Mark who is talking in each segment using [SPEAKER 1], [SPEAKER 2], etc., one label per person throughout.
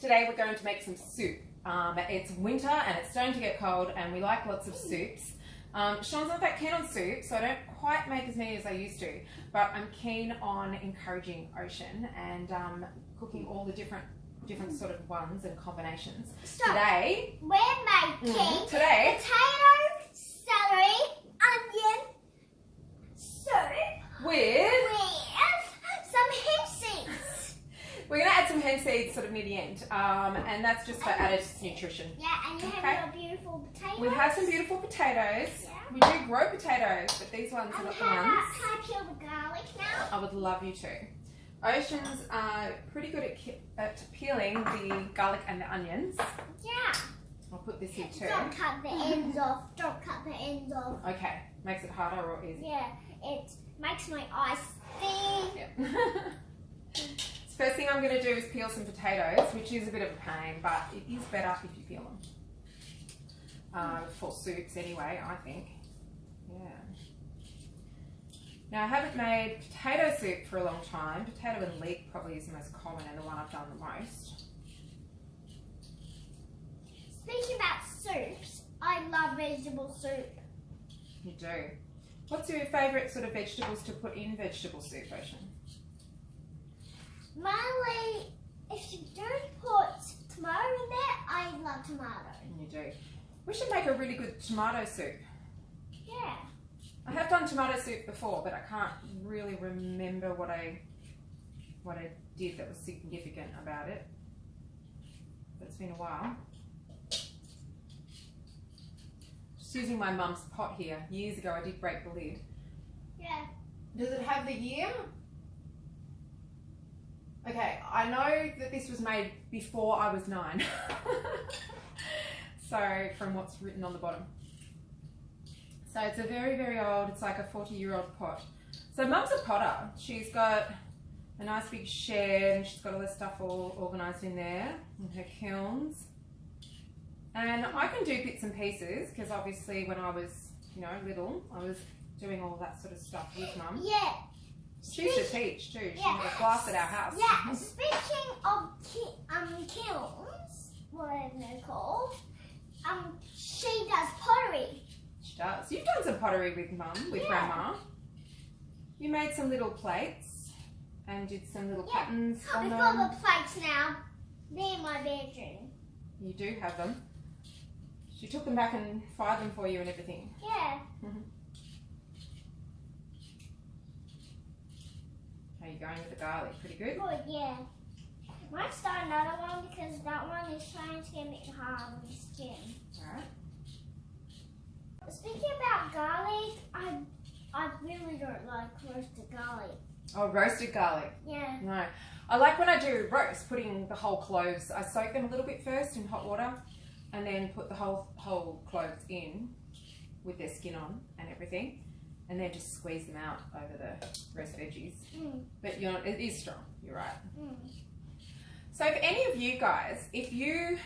[SPEAKER 1] Today we're going to make some soup. It's winter and it's starting to get cold and we like lots of soups. Sean's not that keen on soup, so I don't quite make as many as I used to, but I'm keen on encouraging Ocean and cooking all the different sort of ones and combinations.
[SPEAKER 2] Stop.
[SPEAKER 1] Today
[SPEAKER 2] we're making
[SPEAKER 1] today
[SPEAKER 2] potato, celery, onion soup
[SPEAKER 1] with
[SPEAKER 2] some hemp seeds.
[SPEAKER 1] we're going to add some hemp seeds sort of near the end, and that's just for added nutrition.
[SPEAKER 2] Yeah, and you have your beautiful potatoes.
[SPEAKER 1] We have some beautiful potatoes.
[SPEAKER 2] Yeah.
[SPEAKER 1] We do grow potatoes, but these ones are not the ones.
[SPEAKER 2] Can I peel the garlic now?
[SPEAKER 1] I would love you to. Ocean's pretty good at peeling the garlic and the onions.
[SPEAKER 2] Yeah.
[SPEAKER 1] I'll put this here too.
[SPEAKER 2] Don't cut the ends off. Don't cut the ends off.
[SPEAKER 1] Okay. Makes it harder or easier?
[SPEAKER 2] Yeah, it makes my eyes sting.
[SPEAKER 1] Yeah. First thing I'm going to do is peel some potatoes, which is a bit of a pain, but it is better if you peel them. For soups anyway, I think. Yeah. Now I haven't made potato soup for a long time. Potato and leek probably is the most common and the one I've done the most.
[SPEAKER 2] Speaking about soups, I love vegetable soup.
[SPEAKER 1] You do. What's your favourite sort of vegetables to put in vegetable soup, Ocean?
[SPEAKER 2] Mainly, if you don't put tomato in there, I love tomato.
[SPEAKER 1] You do. We should make a really good tomato soup.
[SPEAKER 2] Yeah.
[SPEAKER 1] I have done tomato soup before, but I can't really remember what I did that was significant about it. But it's been a while. Just using my mum's pot here. Years ago I did break the lid.
[SPEAKER 2] Yeah.
[SPEAKER 1] Does it have the year? Okay, I know that this was made before I was 9. So, from what's written on the bottom. So it's a very, very old, it's like a 40-year-old pot. So Mum's a potter. She's got a nice big shed and she's got all this stuff all organised in there, in her kilns. And I can do bits and pieces because obviously when I was, little, I was doing all that sort of stuff with Mum.
[SPEAKER 2] Yeah.
[SPEAKER 1] She used to teach too. She had a class at our house.
[SPEAKER 2] Yeah, speaking of kilns, whatever they're called, she does pottery.
[SPEAKER 1] She does. You've done some pottery with Mum, with Grandma. You made some little plates and did some little patterns on
[SPEAKER 2] We've
[SPEAKER 1] them.
[SPEAKER 2] got the plates now. They're in my bedroom.
[SPEAKER 1] You do have them. She took them back and fried them for you and everything.
[SPEAKER 2] Yeah.
[SPEAKER 1] How are you going with the garlic? Pretty good?
[SPEAKER 2] Good, yeah. Might start another one because that one is trying to get a bit hard on the skin.
[SPEAKER 1] Alright.
[SPEAKER 2] Speaking about garlic, I really don't like roasted garlic.
[SPEAKER 1] Oh, roasted garlic.
[SPEAKER 2] Yeah.
[SPEAKER 1] No. I like when I do roast, putting the whole cloves. I soak them a little bit first in hot water and then put the whole cloves in with their skin on and everything. And then just squeeze them out over the roast veggies. But it is strong, you're right. So if any of you guys, if you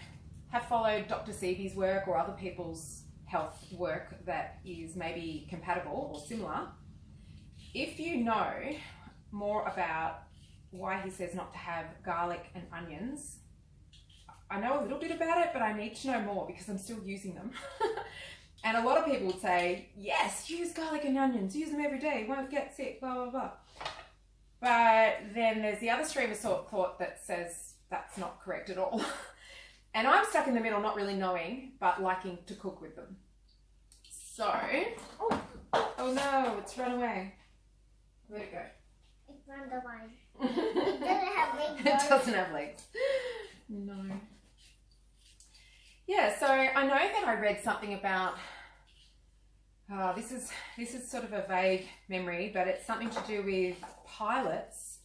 [SPEAKER 1] have followed Dr. Seavey's work or other people's health work that is maybe compatible or similar, if you know more about why he says not to have garlic and onions, I know a little bit about it, but I need to know more because I'm still using them. And a lot of people would say, yes, use garlic and onions, use them every day, you won't get sick, blah, blah, blah. But then there's the other stream of thought that says that's not correct at all. And I'm stuck in the middle, not really knowing, but liking to cook with them. So, oh no, it's run away. Where'd it go?
[SPEAKER 2] It ran away. It doesn't have legs.
[SPEAKER 1] It doesn't have legs. No. Yeah, so I know that I read something about, this is sort of a vague memory, but it's something to do with pilots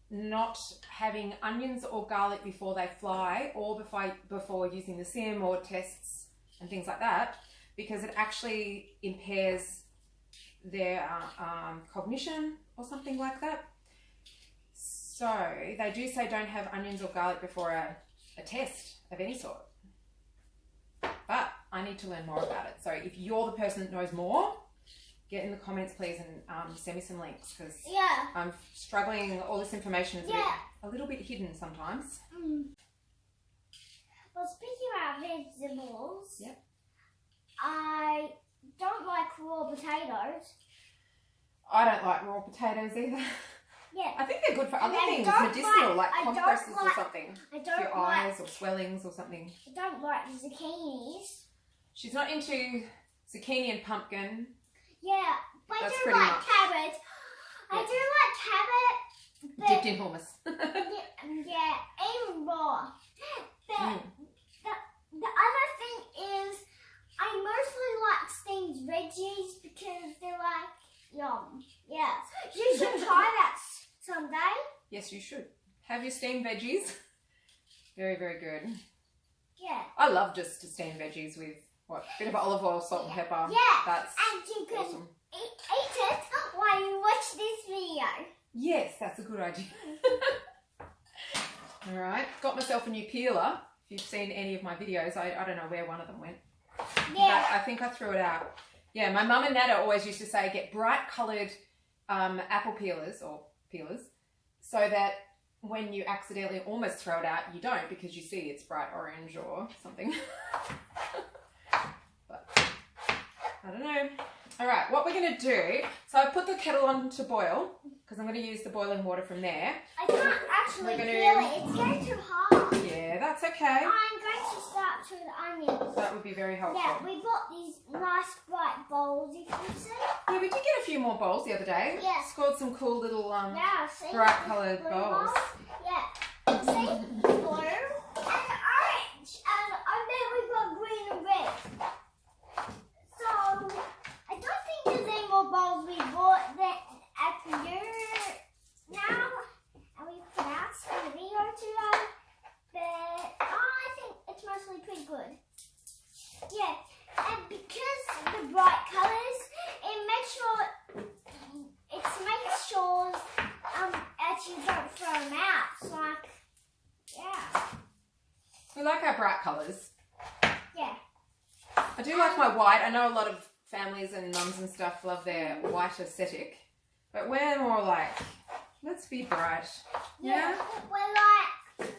[SPEAKER 1] not having onions or garlic before they fly or before using the sim or tests and things like that, because it actually impairs their cognition or something like that. So they do say don't have onions or garlic before a test of any sort. But I need to learn more about it. So if you're the person that knows more, get in the comments please and send me some links because I'm struggling. All this information is a little bit hidden sometimes.
[SPEAKER 2] Well, speaking about vegetables,
[SPEAKER 1] Yep.
[SPEAKER 2] I don't like raw potatoes.
[SPEAKER 1] I don't like raw potatoes either.
[SPEAKER 2] Yeah.
[SPEAKER 1] I think they're good for
[SPEAKER 2] And
[SPEAKER 1] other
[SPEAKER 2] I
[SPEAKER 1] things,
[SPEAKER 2] don't
[SPEAKER 1] medicinal,
[SPEAKER 2] like-
[SPEAKER 1] like
[SPEAKER 2] I don't
[SPEAKER 1] compresses or
[SPEAKER 2] like-
[SPEAKER 1] something.
[SPEAKER 2] I
[SPEAKER 1] For
[SPEAKER 2] don't
[SPEAKER 1] your
[SPEAKER 2] like.
[SPEAKER 1] eyes or swellings or something.
[SPEAKER 2] I don't like zucchinis.
[SPEAKER 1] She's not into zucchini and pumpkin.
[SPEAKER 2] Yeah, but
[SPEAKER 1] That's
[SPEAKER 2] I do
[SPEAKER 1] pretty
[SPEAKER 2] like
[SPEAKER 1] much.
[SPEAKER 2] cabbage. I
[SPEAKER 1] Yeah.
[SPEAKER 2] do like cabbage, but
[SPEAKER 1] Dipped in hummus.
[SPEAKER 2] yeah, even raw. But
[SPEAKER 1] Mm.
[SPEAKER 2] the other thing is, I mostly like steamed veggies because they're like yum. Yeah, you should try that someday.
[SPEAKER 1] Yes, you should. Have your steamed veggies. Very, very good.
[SPEAKER 2] Yeah.
[SPEAKER 1] I love just steamed veggies with what? A bit of olive oil, salt and pepper.
[SPEAKER 2] Yeah,
[SPEAKER 1] That's
[SPEAKER 2] and you can
[SPEAKER 1] awesome.
[SPEAKER 2] eat it while you watch this video.
[SPEAKER 1] Yes, that's a good idea. All right, got myself a new peeler. If you've seen any of my videos, I don't know where one of them went.
[SPEAKER 2] Yeah.
[SPEAKER 1] But I think I threw it out. Yeah, my mum and Nana always used to say get bright coloured apple peelers or peelers so that when you accidentally almost throw it out, you don't because you see it's bright orange or something. But I don't know. All right, what we're going to do, so I put the kettle on to boil because I'm going to use the boiling water from there.
[SPEAKER 2] I can't actually
[SPEAKER 1] We're gonna-
[SPEAKER 2] peel it. It's getting too hard.
[SPEAKER 1] Yeah, that's okay.
[SPEAKER 2] I'm going to start with onions.
[SPEAKER 1] That would be very helpful.
[SPEAKER 2] Yeah, we got these nice bright bowls, you can see.
[SPEAKER 1] Yeah, we did get a few more bowls the other day.
[SPEAKER 2] Yeah.
[SPEAKER 1] Scored some cool little
[SPEAKER 2] Yeah, see?
[SPEAKER 1] bright coloured
[SPEAKER 2] Blue
[SPEAKER 1] bowls.
[SPEAKER 2] Yeah. See? Blue and orange. And then we've got green and red. So, I don't think there's any more bowls we bought that at the now. And we put out some video today. But I think it's mostly pretty good. Yeah. And because the bright colours, it makes sure that you don't throw them out. It's like, yeah.
[SPEAKER 1] We like our bright colours.
[SPEAKER 2] Yeah.
[SPEAKER 1] I do like my white. I know a lot of families and mums and stuff love their white aesthetic. But we're more like, let's be bright. Yeah?
[SPEAKER 2] We're like,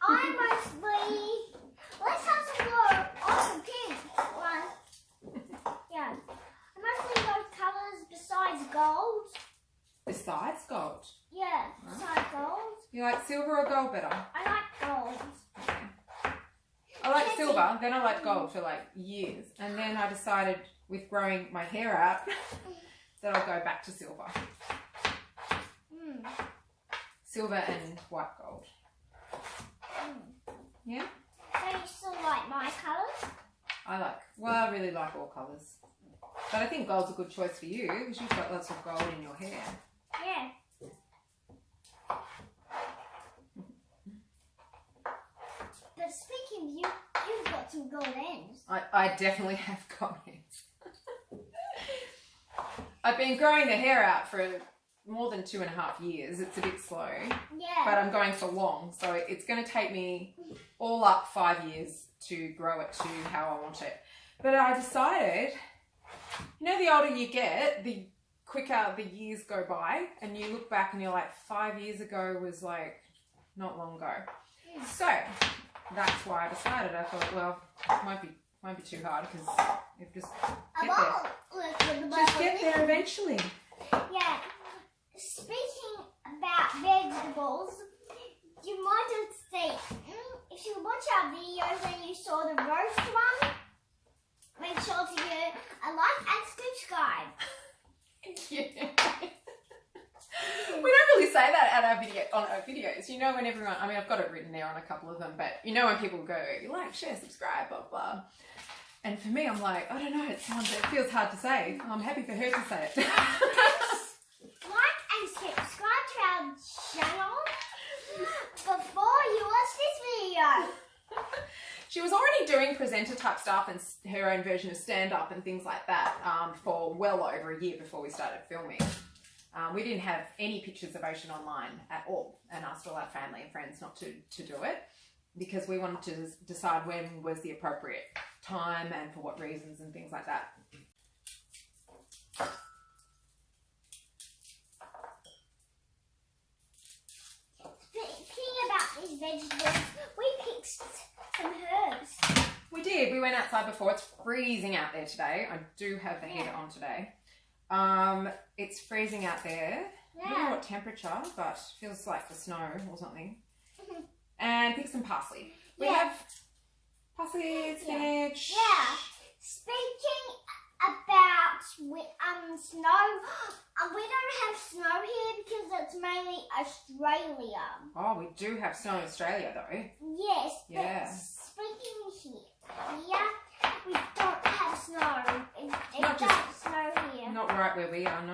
[SPEAKER 2] I mostly, let's have some more awesome pink one. Yeah. I mostly those colours besides gold.
[SPEAKER 1] Besides gold.
[SPEAKER 2] Yeah, besides gold.
[SPEAKER 1] You like silver or gold better?
[SPEAKER 2] I like gold.
[SPEAKER 1] I like silver, then I like gold for like years. And then I decided with growing my hair out that I'll go back to silver.
[SPEAKER 2] Mm.
[SPEAKER 1] Silver and white gold. Yeah?
[SPEAKER 2] So you still like my colours?
[SPEAKER 1] I really like all colours. But I think gold's a good choice for you because you've got lots of gold in your hair.
[SPEAKER 2] Yeah. But speaking of you, you've got some gold ends.
[SPEAKER 1] I definitely have gold ends. I've been growing the hair out for more than 2.5 years. It's a bit slow,
[SPEAKER 2] Yeah.
[SPEAKER 1] but I'm going for long. So it's going to take me all up 5 years to grow it to how I want it. But I decided, you know, the older you get, the quicker the years go by, and you look back and you're like, 5 years ago was like not long ago. So that's why I decided. I thought, well, it won't be too hard because you've just get there eventually.
[SPEAKER 2] Yeah. Speaking about vegetables, you might have seen, if you watch our videos and you saw the roast one, make sure to give a like and subscribe.
[SPEAKER 1] Yeah. We don't really say that at on our videos. You know when everyone, I mean I've got it written there on a couple of them, but you know when people go, like, share, subscribe, blah, blah. And for me, I'm like, I don't know, it feels hard to say. I'm happy for her to say it.
[SPEAKER 2] Like and subscribe to our channel before you watch this video.
[SPEAKER 1] She was already doing presenter type stuff and her own version of stand-up and things like that for well over a year before we started filming. We didn't have any pictures of Ocean online at all and asked all our family and friends not to do it because we wanted to decide when was the appropriate time and for what reasons and things like that.
[SPEAKER 2] Speaking about these vegetables, we picked some herbs.
[SPEAKER 1] did. We went outside before. It's freezing out there today. I do have the heater on today. It's freezing out there. I don't know what temperature, but feels like the snow or something. And pick some parsley. We have parsley, spinach.
[SPEAKER 2] Yeah. Speaking about snow, we don't have snow here because it's mainly Australia.
[SPEAKER 1] Oh, we do have snow in Australia though.
[SPEAKER 2] Yes.
[SPEAKER 1] Yeah.
[SPEAKER 2] But speaking here, we don't have snow. It
[SPEAKER 1] Not
[SPEAKER 2] doesn't snow here.
[SPEAKER 1] Not right where we are, no.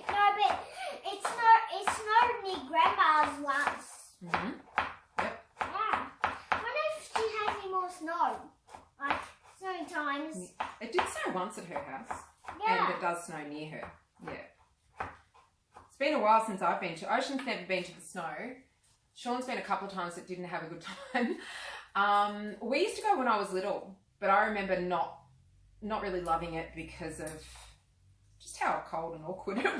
[SPEAKER 2] No, but it snowed near Grandma's once.
[SPEAKER 1] Mhm. Yep.
[SPEAKER 2] Yeah. I wonder if she has any more snow. Like snow times.
[SPEAKER 1] It did snow once at her house.
[SPEAKER 2] Yeah.
[SPEAKER 1] And it does snow near her. Yeah. It's been a while since I've been to. Ocean's never been to the snow. Sean's been a couple of times that didn't have a good time. We used to go when I was little, but I remember not really loving it because of just how cold and awkward it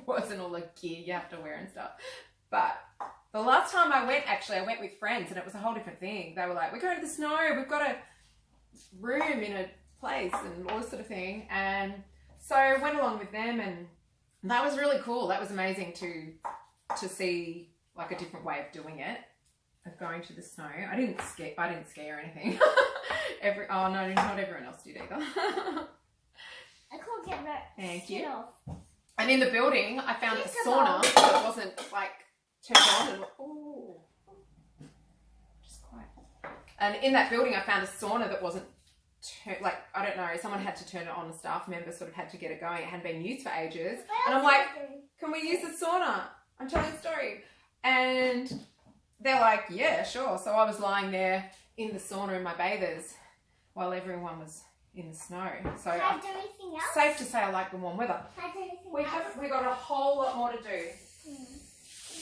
[SPEAKER 1] was and all the gear you have to wear and stuff. But the last time I went, actually, I went with friends and it was a whole different thing. They were like, we're going to the snow, we've got a room in a place and all this sort of thing. And so I went along with them and that was really cool. That was amazing to see like a different way of doing it, of going to the snow. I didn't ski or anything. Oh no, not everyone else did either.
[SPEAKER 2] I can't get that.
[SPEAKER 1] Thank you.
[SPEAKER 2] Off.
[SPEAKER 1] And in the building, I found a sauna that wasn't like turned on. And, ooh, just quiet. And in that building, I found a sauna that wasn't like, I don't know, someone had to turn it on. A staff member sort of had to get it going. It hadn't been used for ages. And I'm like, can we use the sauna? I'm telling a story. And they're like, yeah, sure. So I was lying there in the sauna in my bathers while everyone was in the snow. So
[SPEAKER 2] Can I do anything else?
[SPEAKER 1] safe to say I like the warm weather.
[SPEAKER 2] Can I do anything
[SPEAKER 1] We got a whole lot more to do.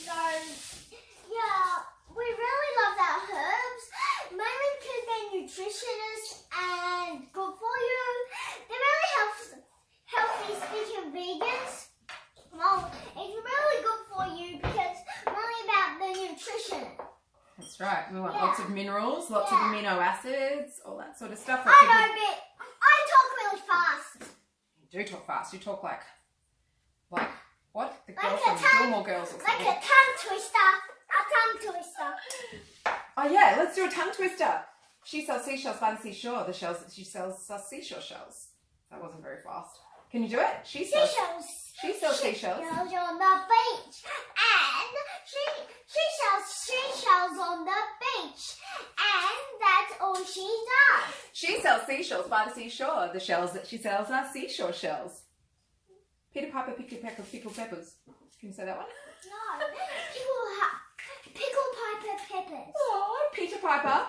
[SPEAKER 2] So, yeah, we really love our herbs, mainly because they're nutritious and good for you. They're really healthy, speaking of vegans. Well, it's really good for you because mainly about the nutrition.
[SPEAKER 1] That's right. We want lots of minerals, lots of amino acids, all that sort of stuff.
[SPEAKER 2] I know, but I talk really fast.
[SPEAKER 1] You do talk fast. You talk like what? The
[SPEAKER 2] Like
[SPEAKER 1] girl
[SPEAKER 2] a
[SPEAKER 1] from
[SPEAKER 2] tongue-
[SPEAKER 1] Gilmore Girls or
[SPEAKER 2] Like
[SPEAKER 1] something.
[SPEAKER 2] a tongue twister. A tongue twister.
[SPEAKER 1] Oh yeah, let's do a tongue twister. She sells seashells by the seashore. She sells seashore shells. That wasn't very fast. Can you do it? She sells seashells.
[SPEAKER 2] Seashells on the beach, and she sells seashells on the beach, and that's all she does.
[SPEAKER 1] She sells seashells by the seashore. The shells that she sells are seashore shells. Peter Piper picked a peck of pickled peppers. Can you say that one?
[SPEAKER 2] No, pickle piper peppers.
[SPEAKER 1] Oh, Peter Piper.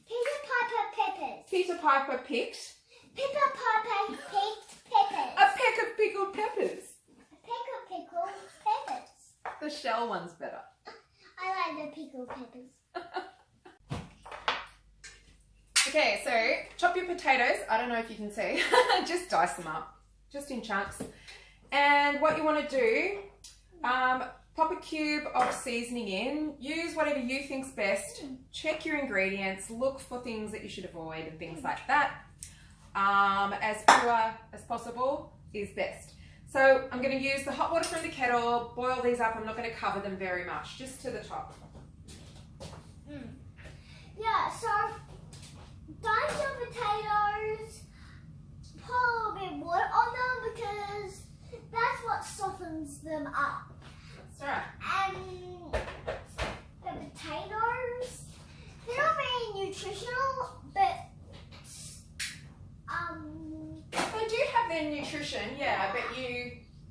[SPEAKER 2] Peter Piper peppers.
[SPEAKER 1] Peter Piper picked
[SPEAKER 2] Peter Piper picked peppers.
[SPEAKER 1] a peck of pickled peppers.
[SPEAKER 2] A peck of pickled peppers.
[SPEAKER 1] The shell one's better.
[SPEAKER 2] I like the pickled peppers.
[SPEAKER 1] Okay, so chop your potatoes. I don't know if you can see. Just dice them up, just in chunks. And what you want to do, pop a cube of seasoning in. Use whatever you think's best. Check your ingredients. Look for things that you should avoid and things like that. As pure as possible is best. So I'm going to use the hot water from the kettle. Boil these up. I'm not going to cover them very much, just to the top.
[SPEAKER 2] Yeah, so dice your potatoes, pour a little bit of water on them because that's what softens them up.
[SPEAKER 1] That's right.
[SPEAKER 2] And the potatoes, they're not very nutritional, but
[SPEAKER 1] They do have their nutrition, yeah, but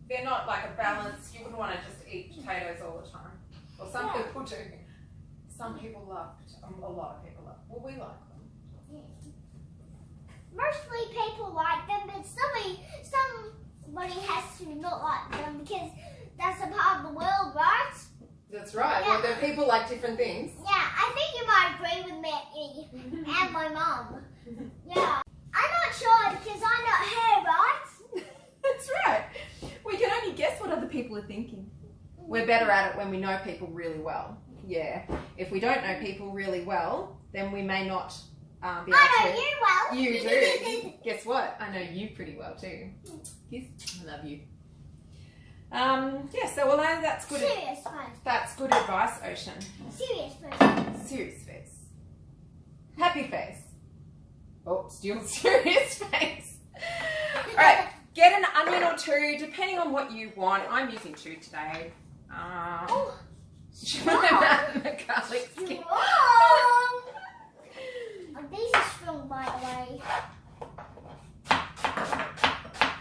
[SPEAKER 1] they're not like a balance. You wouldn't want to just eat potatoes all the time. Well, some people do. Some people love, a lot of people love. Well, we like them.
[SPEAKER 2] mostly people like them, but somebody has to not like them because that's a part of the world, right?
[SPEAKER 1] That's right.
[SPEAKER 2] Yeah.
[SPEAKER 1] Well, there are people like different things.
[SPEAKER 2] Yeah, I think you might agree with me and my mum. Yeah. I'm not sure because I'm not her, right?
[SPEAKER 1] That's right. We can only guess what other people are thinking. We're better at it when we know people really well. Yeah. If we don't know people really well, then we may not be
[SPEAKER 2] I
[SPEAKER 1] able
[SPEAKER 2] know
[SPEAKER 1] to.
[SPEAKER 2] you well.
[SPEAKER 1] You do. Guess what? I know you pretty well too. Yes, I love you. Yeah, so well, that's good.
[SPEAKER 2] Serious face.
[SPEAKER 1] That's good advice, Ocean.
[SPEAKER 2] Serious face.
[SPEAKER 1] Serious face. Happy face. Oh, still serious face. Alright, get an onion or two, depending on what you want. I'm using 2 today.
[SPEAKER 2] Oh,
[SPEAKER 1] The garlic skin.
[SPEAKER 2] strong. Oh, these are strong, by the way.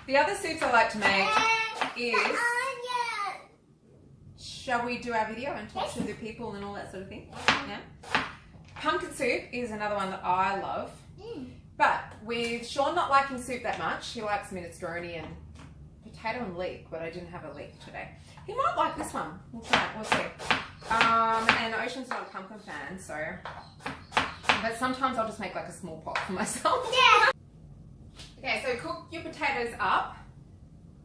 [SPEAKER 1] The other soups I like to make is...
[SPEAKER 2] Onion.
[SPEAKER 1] Shall we do our video and talk to the people and all that sort of thing? Yeah. Pumpkin soup is another one that I love. But with Sean not liking soup that much, he likes minestrone and potato and leek, but I didn't have a leek today. He might like this one. We'll try it. We'll see. And Ocean's not a pumpkin fan, so... But sometimes I'll just make like a small pot for myself.
[SPEAKER 2] Yeah.
[SPEAKER 1] Okay, so cook your potatoes up.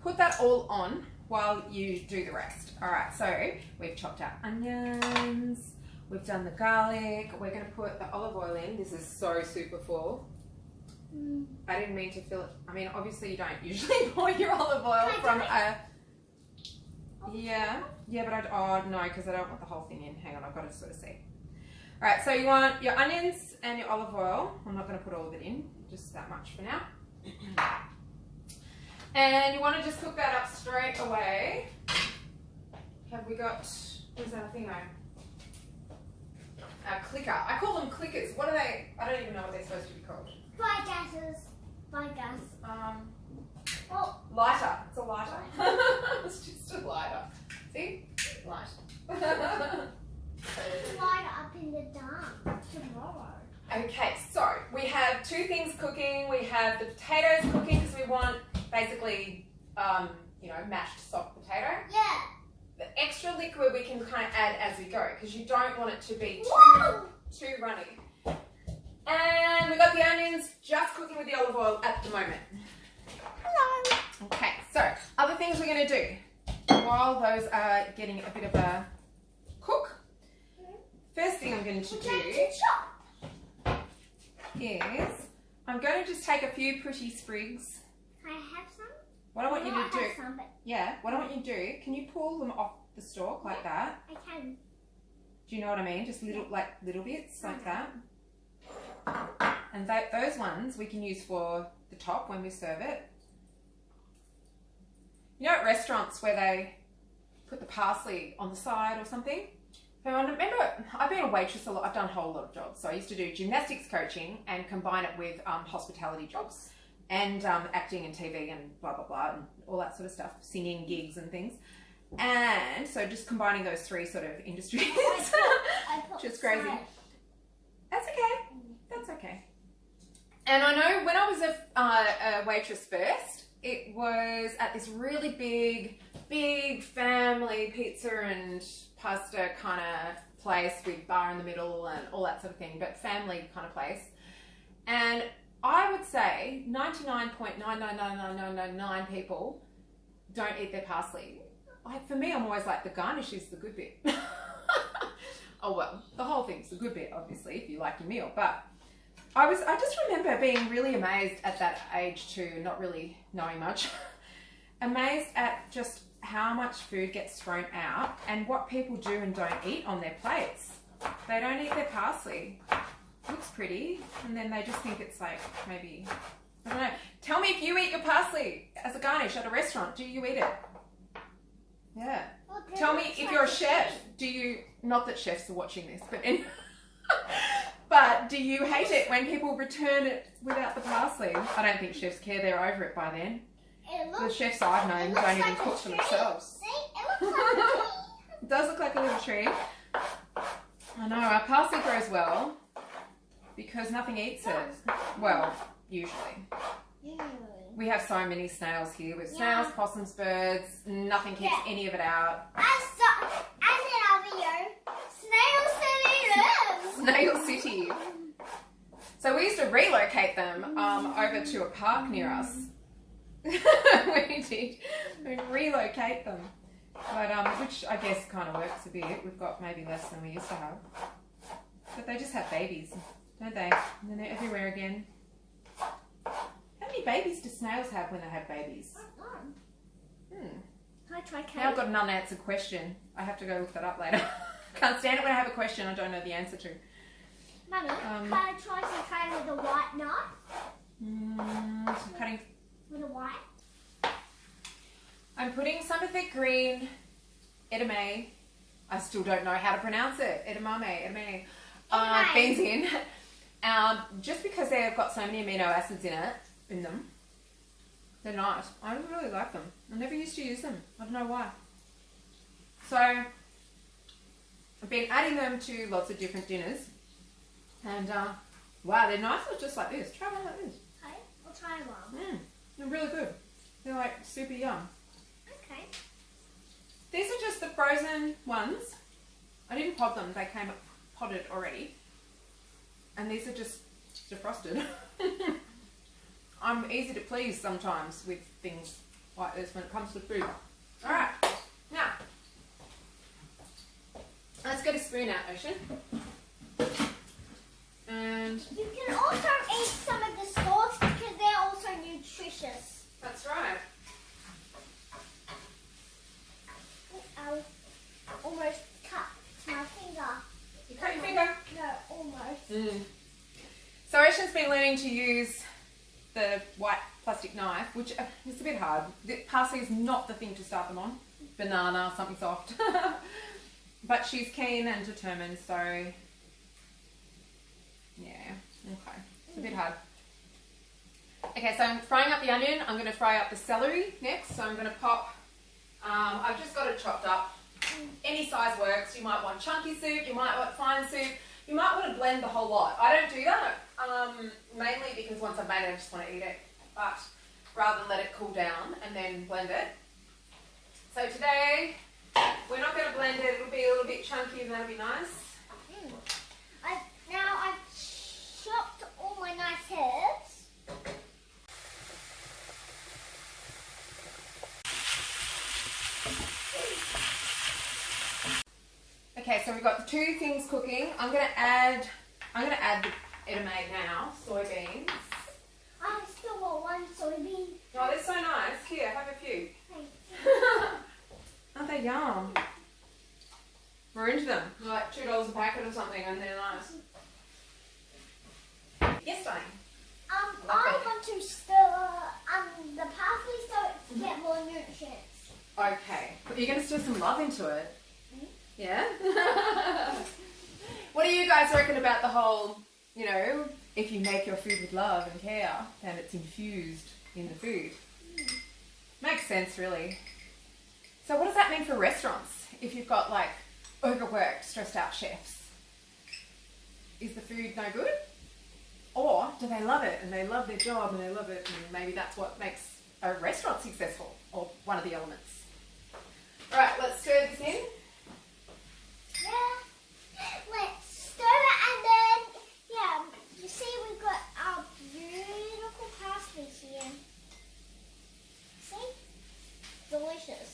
[SPEAKER 1] Put that all on while you do the rest. Alright, so we've chopped our onions. We've done the garlic. We're going to put the olive oil in. This is so super full. I didn't mean to fill it. I mean, obviously you don't usually pour your olive oil from a... Yeah, but no, because I don't want the whole thing in. Hang on, I've got to sort of see. Alright, so you want your onions and your olive oil. I'm not going to put all of it in, just that much for now. And you want to just cook that up straight away. Have we got, what's that thing though? A clicker. I call them clickers. What are they? I don't even know what they're supposed to be called.
[SPEAKER 2] Fire gases. Fire gas. Oh.
[SPEAKER 1] Lighter. It's a lighter. It's just a lighter. See? Light.
[SPEAKER 2] Light up in the dark tomorrow.
[SPEAKER 1] Okay, so we have 2 things cooking. We have the potatoes cooking because we want basically, you know, mashed soft potato.
[SPEAKER 2] Yeah.
[SPEAKER 1] The extra liquid we can kind of add as we go because you don't want it to be too runny. And we've got the onions just cooking with the olive oil at the moment.
[SPEAKER 2] Hello.
[SPEAKER 1] Okay, so other things we're going to do while those are getting a bit of a cook. First thing I'm going to do is I'm going to just take a few pretty sprigs.
[SPEAKER 2] Can I have some?
[SPEAKER 1] What I want you to do,
[SPEAKER 2] Some, but
[SPEAKER 1] yeah, what I want you to do, can you pull them off the stalk like that?
[SPEAKER 2] I can.
[SPEAKER 1] Do you know what I mean? Just little bits like that. And those ones we can use for the top when we serve it. You know at restaurants where they put the parsley on the side or something? So I remember, I've been a waitress a lot, I've done a whole lot of jobs. So I used to do gymnastics coaching and combine it with hospitality jobs. And acting and TV and blah, blah, blah, and all that sort of stuff, singing gigs and things. And so just combining those 3 sort of industries, which is crazy. That's okay, that's okay. And I know when I was a waitress first, it was at this really big family pizza and pasta kind of place with bar in the middle and all that sort of thing, but family kind of place. And I would say 99.9999999 people don't eat their parsley. Like for me, I'm always like the garnish is the good bit. Oh well, the whole thing's the good bit, obviously, if you like your meal. But I just remember being really amazed at that age too, not really knowing much. Amazed at just how much food gets thrown out and what people do and don't eat on their plates. They don't eat their parsley. Looks pretty, and then they just think it's like maybe, I don't know. Tell me if you eat your parsley as a garnish at a restaurant. Do you eat it? Yeah.
[SPEAKER 2] Okay,
[SPEAKER 1] Tell me if you're a chef. Do you? Not that chefs are watching this, but but do you hate it when people return it without the parsley? I don't think chefs care. They're over it by then. The chefs I've known don't even cook for themselves.
[SPEAKER 2] See? It looks like a tree.
[SPEAKER 1] It does look like a little tree. I know. Our parsley grows well. Because nothing eats it. Well, usually. We have so many snails here. With snails, possums, birds. Nothing keeps any of it out.
[SPEAKER 2] As in our video, Snail City lives.
[SPEAKER 1] Snail City. So we used to relocate them over to a park near us. We did. We'd relocate them. But which I guess kind of works a bit. We've got maybe less than we used to have. But they just have babies. don't they? And then they're everywhere again. How many babies do snails have when they have babies?
[SPEAKER 2] Can I try cake?
[SPEAKER 1] Now I've got an unanswered question. I have to go look that up later. Can't stand it when I have a question I don't know the answer to.
[SPEAKER 2] Mummy, can I try some cake with a white knife?
[SPEAKER 1] Some cutting.
[SPEAKER 2] With a white?
[SPEAKER 1] I'm putting some of the green edamame. I still don't know how to pronounce it. Edamame. Beans in. Just because they've got so many amino acids in them. They're nice. I really like them. I never used to use them. I don't know why. So I've been adding them to lots of different dinners. And wow, they're nice just like this. Try one like this.
[SPEAKER 2] Okay, I'll try one.
[SPEAKER 1] They're really good. They're like super yum.
[SPEAKER 2] Okay.
[SPEAKER 1] These are just the frozen ones. I didn't pod them. They came potted already. And these are just defrosted. I'm easy to please sometimes with things like this when it comes to food. Alright, now let's get a spoon out, Ocean. And
[SPEAKER 2] you can also eat some of the stalks because they're also nutritious.
[SPEAKER 1] that's right.
[SPEAKER 2] I almost cut my finger.
[SPEAKER 1] You cut your finger?
[SPEAKER 2] No, almost.
[SPEAKER 1] So Ocean's been learning to use the white plastic knife, which is a bit hard. Parsley is not the thing to start them on. Banana, something soft. But she's keen and determined, so yeah, okay. It's a bit hard. Okay, so I'm frying up the onion. I'm going to fry up the celery next. So I'm going to pop, I've just got it chopped up. Any size works. You might want chunky soup, you might want fine soup. You might want to blend the whole lot. I don't do that, mainly because once I've made it, I just want to eat it. But rather than let it cool down and then blend it. So today, we're not going to blend it. It'll be a little bit chunky and that'll be nice.
[SPEAKER 2] Now I've chopped all my nice herbs.
[SPEAKER 1] Okay, so we've got two things cooking. I'm gonna add the edamame now, soybeans.
[SPEAKER 2] I still want one soybean.
[SPEAKER 1] Oh, they're so nice. Here, have a few.
[SPEAKER 2] Thank you.
[SPEAKER 1] Aren't they yum? We're into them. They're like $2 a packet or something, and they're nice. Yes, darling.
[SPEAKER 2] I want to stir the parsley so it get more nutrients.
[SPEAKER 1] Okay, but you're gonna stir some love into it. Yeah? What do you guys reckon about the whole, you know, if you make your food with love and care, then it's infused in the food? Makes sense, really. So what does that mean for restaurants? If you've got like overworked, stressed out chefs, is the food no good? Or do they love it and they love their job and they love it and maybe that's what makes a restaurant successful, or one of the elements? All right, let's stir this in.
[SPEAKER 2] Yeah, let's stir it and then, yeah, you see we've got our beautiful parsley here. See? Delicious.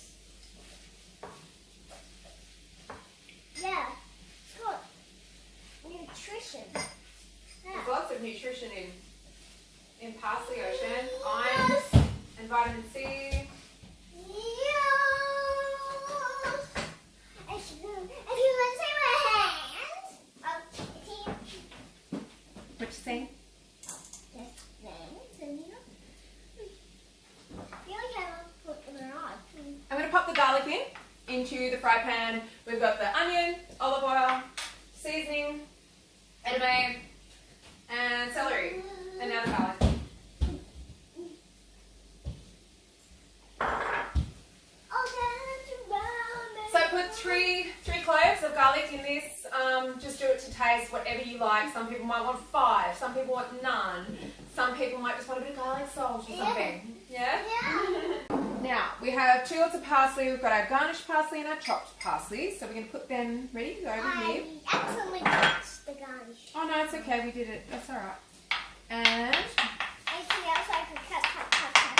[SPEAKER 2] Yeah, it's got nutrition. Yeah.
[SPEAKER 1] There's lots of nutrition in parsley, Ocean.
[SPEAKER 2] Yes.
[SPEAKER 1] Iron and vitamin C.
[SPEAKER 2] Yes. If you want to see my hands, it's here.
[SPEAKER 1] What you saying? I'm going to pop the garlic into the fry pan. We've got the onion, olive oil, seasoning, edamame, and celery. And now the garlic. So I put three cloves of garlic in this. Just do it to taste, whatever you like. Some people might want 5. Some people want none. Some people might just want a bit of garlic salt or something. Yeah? Now, we have 2 lots of parsley. We've got our garnished parsley and our chopped parsley. So we're going to put them ready to go over here.
[SPEAKER 2] I accidentally touched the garnish.
[SPEAKER 1] Oh no, it's okay. We did it. That's alright. And
[SPEAKER 2] Anything else I can cut.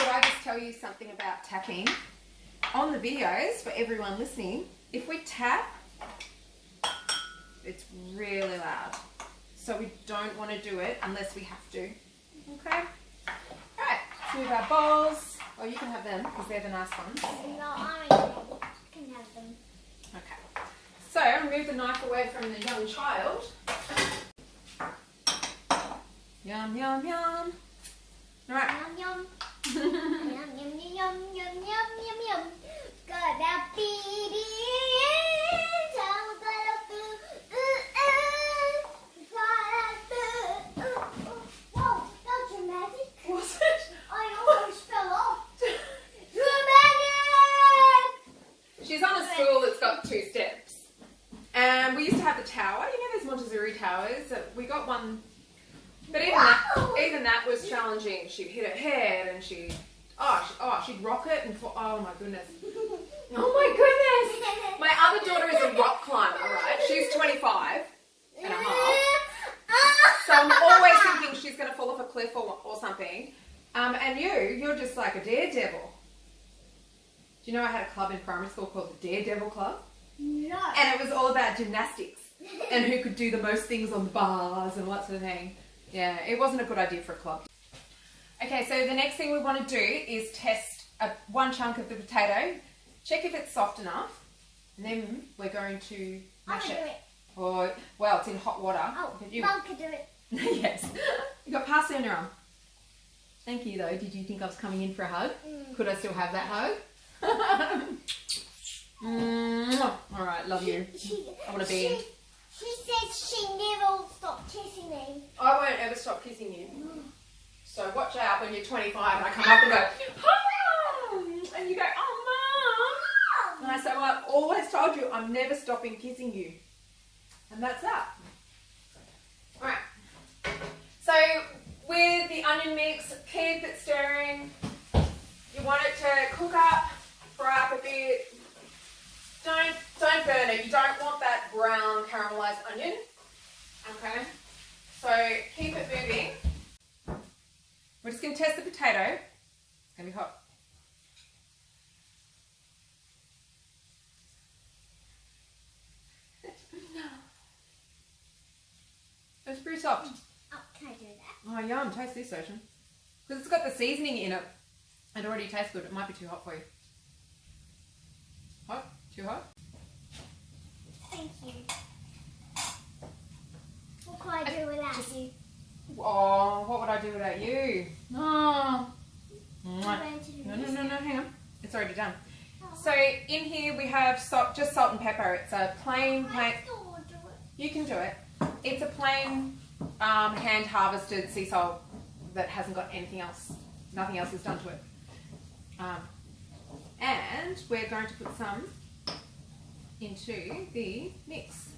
[SPEAKER 1] could I just tell you something about tapping? On the videos, for everyone listening, if we tap, it's really loud. so we don't want to do it unless we have to. Okay? Alright, let's move our bowls. Oh, you can have them because they're the nice ones.
[SPEAKER 2] No, I can have them.
[SPEAKER 1] Okay. So, remove the knife away from the young child. Yum, yum, yum. Alright.
[SPEAKER 2] Yum, yum. Yum, yum, yum, yum, yum, yum, yum. Gonna feed it. I'm gonna whoa, that's dramatic.
[SPEAKER 1] What's it?
[SPEAKER 2] I almost fell off. Dramatic!
[SPEAKER 1] She's on a stool that's got 2 steps. And we used to have the tower. You know those Montessori towers? We got one. But even that was challenging. She'd hit her head and she'd rock it and fall. Oh my goodness. Oh my goodness. My other daughter is a rock climber, right? She's 25 and a half. So I'm always thinking she's going to fall off a cliff or something. And you're just like a daredevil. Do you know I had a club in primary school called the Daredevil Club?
[SPEAKER 2] No.
[SPEAKER 1] And it was all about gymnastics and who could do the most things on the bars and what sort of thing. Yeah, it wasn't a good idea for a club. Okay, so the next thing we want to do is test one chunk of the potato, check if it's soft enough, and then we're going to mash
[SPEAKER 2] I can
[SPEAKER 1] it.
[SPEAKER 2] do it.
[SPEAKER 1] Or, well, it's in hot water.
[SPEAKER 2] Oh,
[SPEAKER 1] You-
[SPEAKER 2] Mum can do it.
[SPEAKER 1] Yes. You got parsley on your arm. Thank you, though. Did you think I was coming in for a hug? Could I still have that hug? All right, love you. I want to be in.
[SPEAKER 2] She said she never will stop kissing me.
[SPEAKER 1] I won't ever stop kissing you. So watch out when you're 25 and I come up and go, Mom! And you go, oh, Mom! And I say, well, I've always told you I'm never stopping kissing you. And that's that. Alright. So with the onion mix, keep it stirring. You want it to cook up, fry up a bit. Don't burn it. You don't want that brown caramelized onion. Okay? So keep it moving. We're just going to test the potato. It's going to be hot. It's pretty soft.
[SPEAKER 2] Oh, can I do that?
[SPEAKER 1] Oh, yum. Taste this, Ocean. Because it's got the seasoning in it. It already tastes good. It might be too hot for you. Hot? Too hot?
[SPEAKER 2] Thank you. What can I do without you?
[SPEAKER 1] Oh, what would I do without you? Oh.
[SPEAKER 2] I'm going to do this.
[SPEAKER 1] No, hang on. It's already done.
[SPEAKER 2] Oh.
[SPEAKER 1] So in here we have salt, just salt and pepper. It's a plain.
[SPEAKER 2] I still want to do it.
[SPEAKER 1] You can do it. It's a plain hand harvested sea salt that hasn't got anything else. Nothing else is done to it. And we're going to put some into the mix.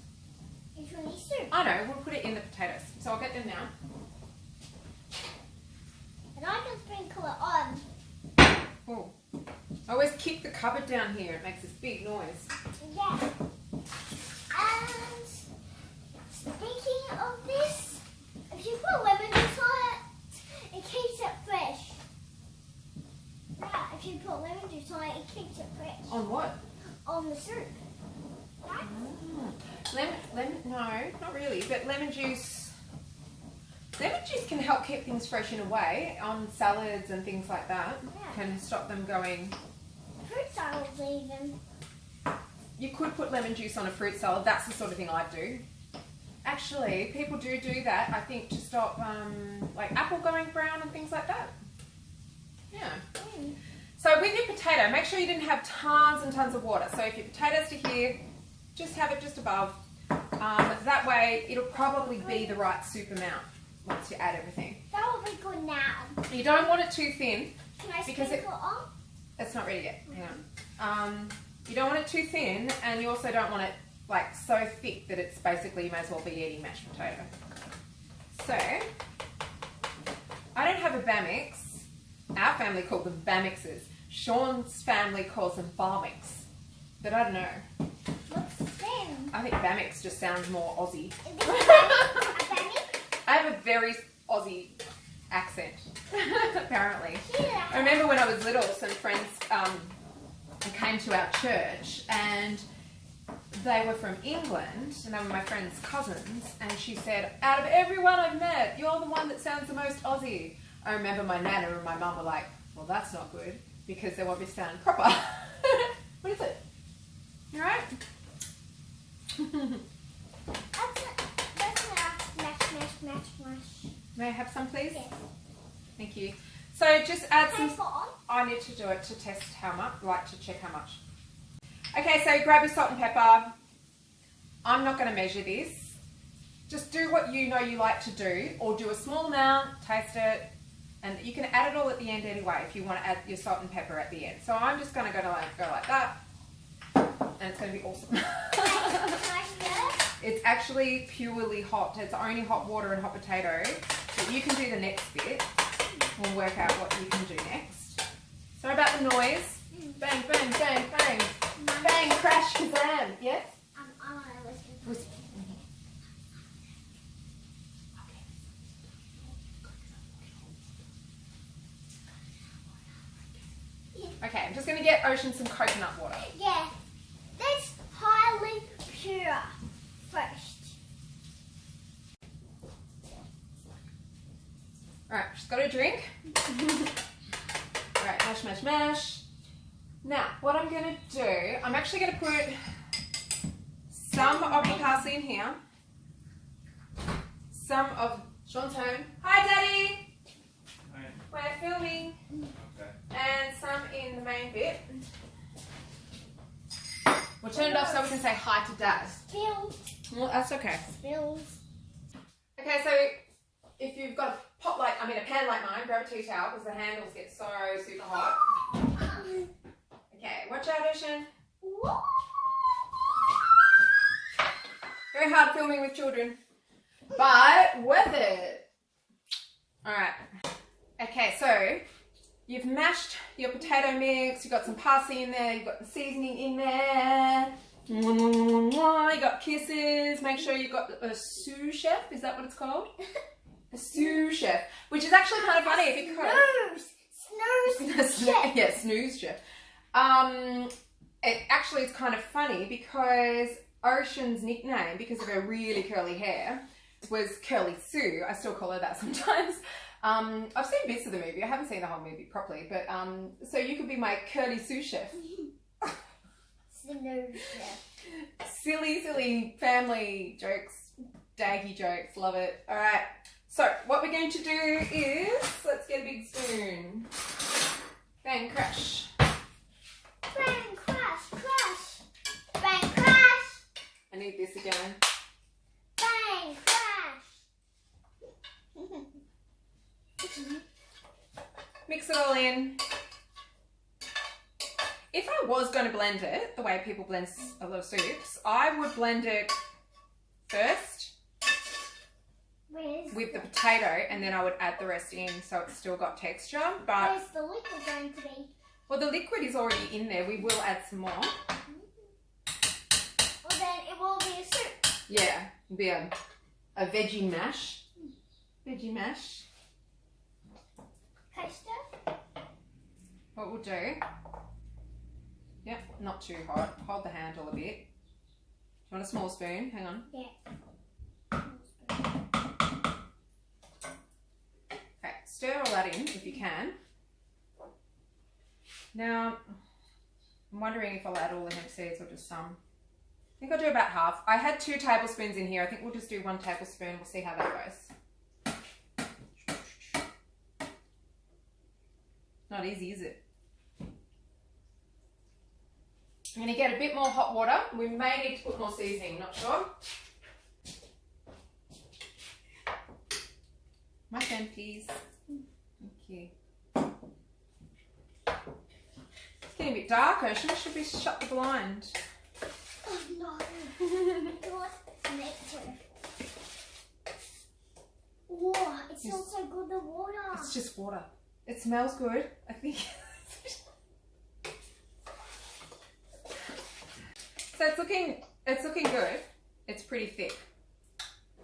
[SPEAKER 2] Into any soup.
[SPEAKER 1] I know, we'll put it in the potatoes. So I'll get them now.
[SPEAKER 2] And I can sprinkle it on.
[SPEAKER 1] Oh. I always kick the cupboard down here. It makes this big noise.
[SPEAKER 2] Yeah. And speaking of this, if you put lemon juice on it, it keeps it fresh. Yeah, if you put lemon juice on it, it keeps it fresh.
[SPEAKER 1] On what?
[SPEAKER 2] On the soup. Right?
[SPEAKER 1] Lemon, no, not really, but lemon juice can help keep things fresh in a way, on salads and things like that.
[SPEAKER 2] Yeah.
[SPEAKER 1] Can stop them going.
[SPEAKER 2] Fruit salads even.
[SPEAKER 1] You could put lemon juice on a fruit salad, that's the sort of thing I'd do. Actually, people do that, I think, to stop like apple going brown and things like that. Yeah. So with your potato, make sure you didn't have tons and tons of water. So if your potatoes to here, just have it just above. That way, it'll probably be the right soup amount once you add everything.
[SPEAKER 2] That will be good now.
[SPEAKER 1] You don't want it too thin.
[SPEAKER 2] Can I
[SPEAKER 1] Because
[SPEAKER 2] sprinkle it on?
[SPEAKER 1] It's not ready yet. Hang on. You don't want it too thin, and you also don't want it like so thick that it's basically, you may as well be eating mashed potato. So, I don't have a Bamix. Our family called them Bamixes. Sean's family calls them Barmix. But I don't know.
[SPEAKER 2] What's thin?
[SPEAKER 1] I think Bamix just sounds more Aussie.
[SPEAKER 2] Is this a Bamix?
[SPEAKER 1] I have a very Aussie accent, apparently.
[SPEAKER 2] Yeah.
[SPEAKER 1] I remember when I was little, some friends came to our church, and they were from England and they were my friend's cousins, and she said, out of everyone I've met, you're the one that sounds the most Aussie. I remember my nana and my mum were like, well, that's not good because they want me to sound proper. What is it? You alright?
[SPEAKER 2] That's mash.
[SPEAKER 1] May I have some, please?
[SPEAKER 2] Yes.
[SPEAKER 1] Thank you. So just add some.
[SPEAKER 2] Pepper on.
[SPEAKER 1] I need to do it to test how much, like to check how much. Okay, so grab your salt and pepper. I'm not going to measure this. Just do what you know you like to do, or do a small amount, taste it, and you can add it all at the end anyway if you want to add your salt and pepper at the end. So I'm just going to go like that, and it's going to be awesome. It's actually purely hot. It's only hot water and hot potato. But you can do the next bit. We'll work out what you can do next. Sorry about the noise. Bang, bang, bang, bang. Bang, crash, kazam. Yes?
[SPEAKER 2] I want to listen.
[SPEAKER 1] Okay, I'm just going to get Ocean some coconut water.
[SPEAKER 2] Yeah. That's highly pure first.
[SPEAKER 1] Alright, she's got a drink. Alright, mash, mash, mash. Now, what I'm going to do, I'm actually going to put some of the parsley in here. Some of Sean's home. Hi, Daddy!
[SPEAKER 3] Hi.
[SPEAKER 1] We're filming.
[SPEAKER 3] Okay.
[SPEAKER 1] And some in the main bit. We'll turn it off so we can say hi to Dad.
[SPEAKER 2] Spills.
[SPEAKER 1] Well, that's okay.
[SPEAKER 2] Spills.
[SPEAKER 1] Okay, so if you've got a pan like mine, grab a tea towel because the handles get so super hot. Okay, watch out, Ocean. Very hard filming with children, but worth it. Alright. Okay, so you've mashed your potato mix, you've got some parsley in there, you've got the seasoning in there. You got kisses. Make sure you've got a sous chef. Is that what it's called? A sous chef, which is actually kind of funny because
[SPEAKER 2] Snooze chef.
[SPEAKER 1] yeah, snooze chef. It's kind of funny because Ocean's nickname, because of her really curly hair, was Curly Sue. I still call her that sometimes. I've seen bits of the movie. I haven't seen the whole movie properly, but so you could be my Curly Sue chef.
[SPEAKER 2] Snooze chef.
[SPEAKER 1] Silly family jokes, daggy jokes. Love it. All right. So what we're going to do is, let's get a big spoon. Bang, crash.
[SPEAKER 2] Bang, crash, crash. Bang, crash.
[SPEAKER 1] I need this again.
[SPEAKER 2] Bang, crash.
[SPEAKER 1] Mix it all in. If I was going to blend it, the way people blend a lot of soups, I would blend it first with the potato, and then I would add the rest in so it's still got texture. But
[SPEAKER 2] Where's the liquid going to be?
[SPEAKER 1] well, the liquid is already in there. We will add some more.
[SPEAKER 2] Well, then it will be a soup.
[SPEAKER 1] Yeah, it'll be a veggie mash. Veggie mash.
[SPEAKER 2] Coaster.
[SPEAKER 1] What we'll do, yep, not too hot. Hold the handle a bit. Do you want a small spoon? Hang on.
[SPEAKER 2] Yeah.
[SPEAKER 1] Okay, stir all that in if you can. Now, I'm wondering if I'll add all the hemp seeds or just some. I think I'll do about half. I had 2 tablespoons in here. I think we'll just do 1 tablespoon. We'll see how that goes. Not easy, is it? I'm going to get a bit more hot water. We may need to put more seasoning, not sure. My turn, please. Thank you. It's getting a bit dark, Ocean. Should we shut the blind?
[SPEAKER 2] Oh no. It was nature. Whoa, it smells so good, the water.
[SPEAKER 1] It's just water. It smells good, I think. So it's looking good. It's pretty thick.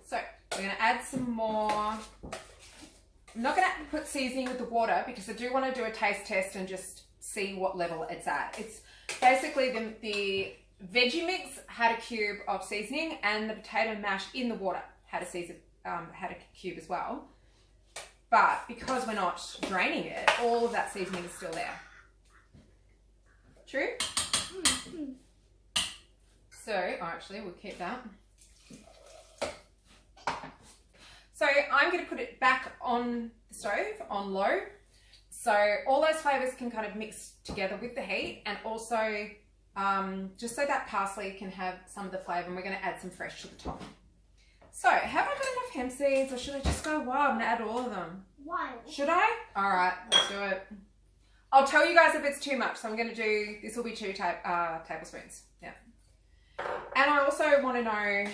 [SPEAKER 1] So we're going to add some more. I'm not going to put seasoning with the water because I do want to do a taste test and just see what level it's at. It's basically the veggie mix had a cube of seasoning, and the potato mash in the water had a cube as well. But because we're not draining it, all of that seasoning is still there. True? So, actually, we'll keep that. So I'm going to put it back on the stove on low. So all those flavours can kind of mix together with the heat, and also just so that parsley can have some of the flavour, and we're going to add some fresh to the top. So have I got enough hemp seeds, or should I just go wild and add all of them?
[SPEAKER 2] Wild.
[SPEAKER 1] Should I? All right, let's do it. I'll tell you guys if it's too much. So I'm going to do, this will be 2 tablespoons. Yeah. And I also want to know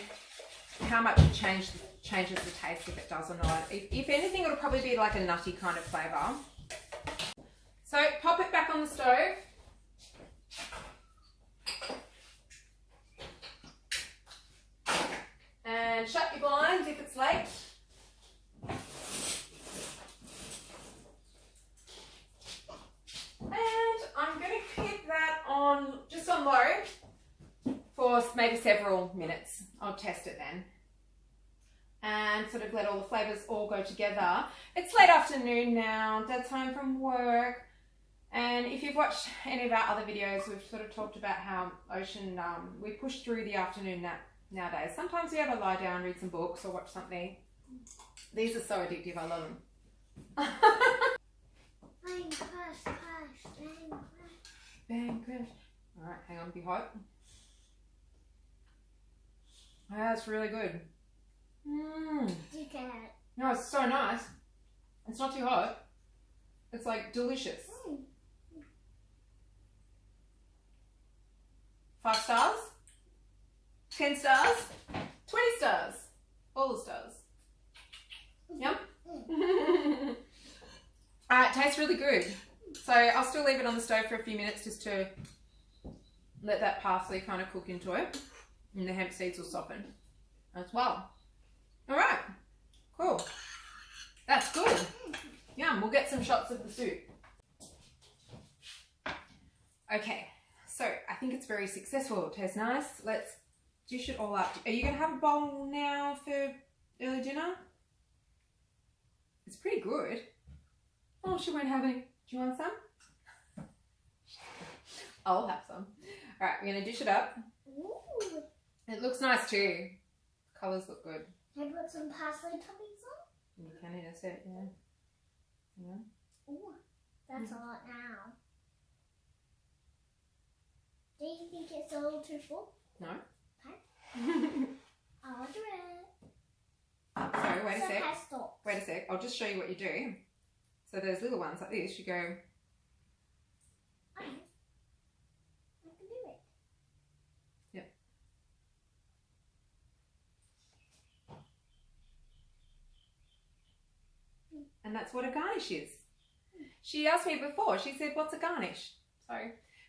[SPEAKER 1] how much it changes the taste, if it does or not. If anything, it'll probably be like a nutty kind of flavour. So pop it back on the stove. And shut your blinds if it's late. And I'm going to keep that on, just on low for maybe several minutes. I'll test it then. And sort of let all the flavours all go together. It's late afternoon now, Dad's home from work. And if you've watched any of our other videos, we've sort of talked about how Ocean, we push through the afternoon nap nowadays. Sometimes we have a lie down, read some books or watch something. These are so addictive, I love them.
[SPEAKER 2] Bang, crash, crash, bang, crash.
[SPEAKER 1] Bang, crash. All right, hang on, be hot. Oh, that's really good. Mmm.
[SPEAKER 2] You can.
[SPEAKER 1] No, it's so nice. It's not too hot. It's like delicious. 5 stars? 10 stars? 20 stars? All the stars. Yum? It tastes really good. So I'll still leave it on the stove for a few minutes just to let that parsley kind of cook into it. And the hemp seeds will soften as well. All right, cool. That's good. Yum, we'll get some shots of the soup. Okay, so I think it's very successful. It tastes nice. Let's dish it all up. Are you going to have a bowl now for early dinner? It's pretty good. Oh, she won't have any. Do you want some? I'll have some. All right, we're going to dish it up.
[SPEAKER 2] Ooh.
[SPEAKER 1] It looks nice too. Colours look good.
[SPEAKER 2] Can I put some parsley toppings on?
[SPEAKER 1] You can in a set, yeah. Yeah.
[SPEAKER 2] Ooh, that's a lot now. Do you think it's a little too full?
[SPEAKER 1] No.
[SPEAKER 2] Okay. I'll do it.
[SPEAKER 1] So wait a sec.
[SPEAKER 2] Stop.
[SPEAKER 1] Wait a sec. I'll just show you what you do. So those little ones like this, you go.
[SPEAKER 2] I can do it.
[SPEAKER 1] Yep. And that's what a garnish is. She asked me before, she said, what's a garnish? So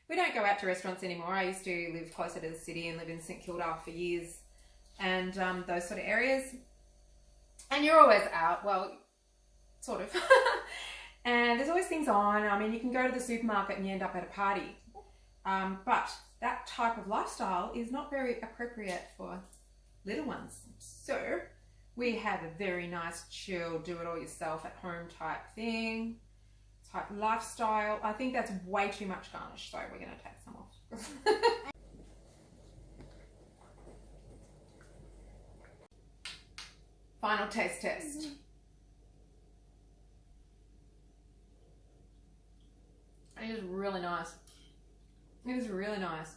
[SPEAKER 1] we don't go out to restaurants anymore. I used to live closer to the city and live in St Kilda for years and those sort of areas. And you're always out, well, sort of. And there's always things on. I mean, you can go to the supermarket and you end up at a party. But that type of lifestyle is not very appropriate for little ones. So we have a very nice, chill, do-it-all-yourself at home type thing, type lifestyle. I think that's way too much garnish, so we're going to take some off. Final taste test. It is really nice. It is really nice.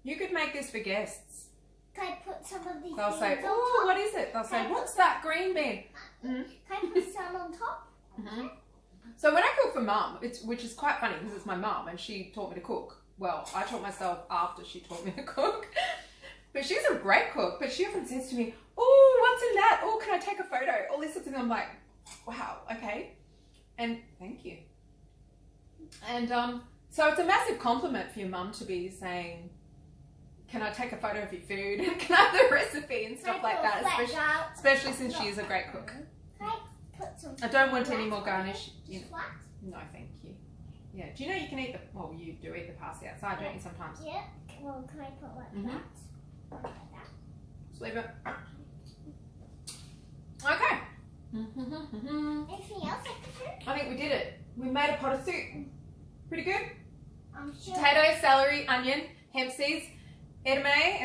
[SPEAKER 1] You could make this for guests.
[SPEAKER 2] Can I put some of these
[SPEAKER 1] They'll
[SPEAKER 2] beans
[SPEAKER 1] say,
[SPEAKER 2] on
[SPEAKER 1] oh,
[SPEAKER 2] top?
[SPEAKER 1] what is it? They'll say, what's that green bean?
[SPEAKER 2] Can I put some on top?
[SPEAKER 1] Mm-hmm. So when I cook for Mum, which is quite funny because it's my mum and she taught me to cook. Well, I taught myself after she taught me to cook. But she's a great cook, but she often says to me, oh, what's in that? Oh, can I take a photo? All this sort of thing. I'm like, wow, okay. And thank you. And so it's a massive compliment for your mum to be saying, can I take a photo of your food? Can I have the recipe and stuff like that, especially since she is a great cook.
[SPEAKER 2] Can I put some
[SPEAKER 1] I don't want any more garnish.
[SPEAKER 2] flat?
[SPEAKER 1] No, thank you. Yeah. Do you know you can eat the? Well, you do eat the parsley outside, don't you? Sometimes.
[SPEAKER 2] Yeah. Well, can I put like
[SPEAKER 1] Mhm.
[SPEAKER 2] that? Like that.
[SPEAKER 1] Just leave it. Okay.
[SPEAKER 2] Anything else I can do?
[SPEAKER 1] I think we did it. We made a pot of soup. Pretty good.
[SPEAKER 2] I'm sure.
[SPEAKER 1] Potato, celery, onion, hemp seeds, edamame.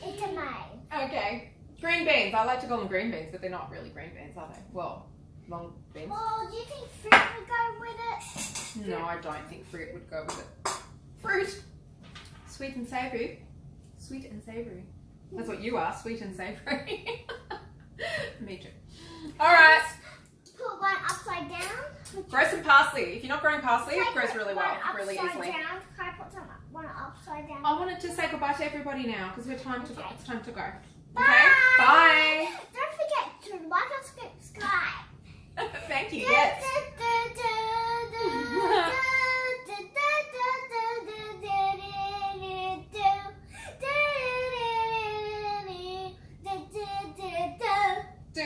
[SPEAKER 2] Edamame.
[SPEAKER 1] Okay. Green beans. I like to call them green beans, but they're not really green beans, are they? Well, long beans.
[SPEAKER 2] Well, do you think fruit would go with it?
[SPEAKER 1] No, I don't think fruit would go with it. Fruit. Sweet and savoury. Sweet and savoury. That's what you are, sweet and savoury. Me too. Alright.
[SPEAKER 2] Put one upside down.
[SPEAKER 1] Grow some parsley. If you're not growing parsley,
[SPEAKER 2] Can I
[SPEAKER 1] it grows
[SPEAKER 2] put
[SPEAKER 1] really
[SPEAKER 2] one
[SPEAKER 1] well, really
[SPEAKER 2] upside
[SPEAKER 1] easily.
[SPEAKER 2] Down? Can I put one upside down?
[SPEAKER 1] I wanted to say goodbye to everybody now because we're time to go.
[SPEAKER 2] Okay.
[SPEAKER 1] It's time to go.
[SPEAKER 2] Bye.
[SPEAKER 1] Okay? Bye.
[SPEAKER 2] Don't forget to like and subscribe.
[SPEAKER 1] Thank you. Yes. Do.